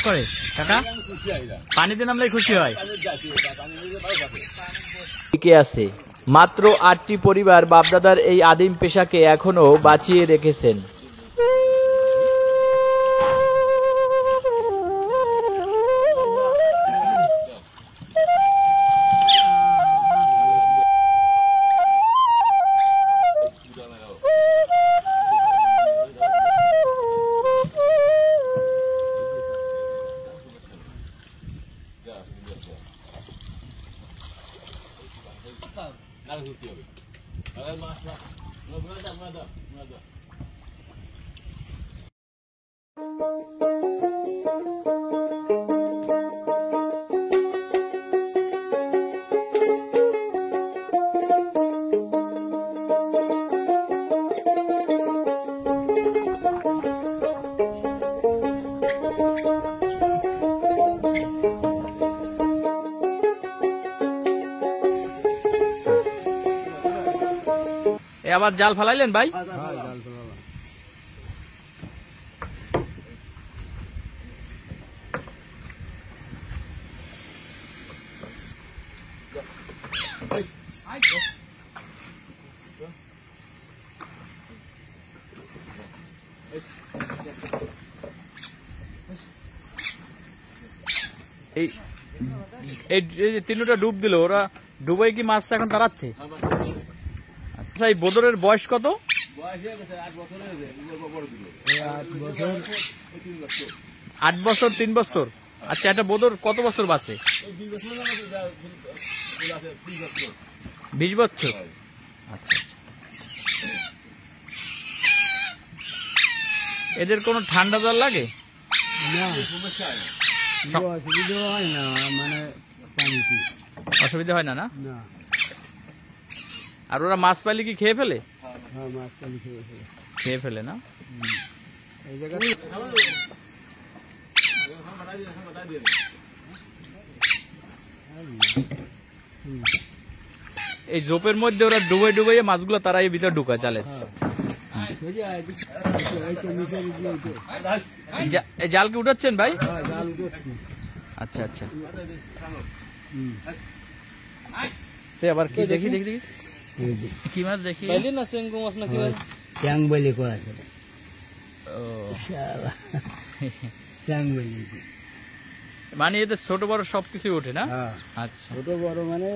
করে কাকা পানিতে নামলে খুশি হয়। টিকে আছে মাত্র ৮টি পরিবার বাপদাদার এই আদিম পেশাকে এখনো বাঁচিয়ে রেখেছেন। আবার জাল ফালাইলেন ভাই? এই তিনটা ডুব দিল, ওরা ডুবে কি মাছ এখন তাড়াচ্ছে? আচ্ছা, এই বোদরের বয়স কত? ৮ বছর ৩ বছর। আচ্ছা, একটা বোদর কত বছর বাঁচে? ২০ বছর। আচ্ছা, এদের কোনো ঠান্ডা জল লাগে না? অসুবিধা হয় না, মানে অসুবিধা হয় না? না। আর ওরা মাছ পাইলে কি খেয়ে ফেলে? হ্যাঁ, মাছ পাইলে খেয়ে ফেলে না? এই জায়গা এই জোপের মধ্যে ওরা ডুবে ডুবে মাছগুলো তারা এই ভিতরে ঢুকায় জালের। জাল কি উঠাচ্ছেন ভাই? আচ্ছা আচ্ছা, আবার কি দেখি দেখি দেখি কি মাছ দেখি না? চেঙ্গু মাছ না কি মাছ? ট্যাং বলে করা ছিল। মানে এদের ছোট বড় সবকিছু ওঠে না? আচ্ছা, ছোট বড় মানে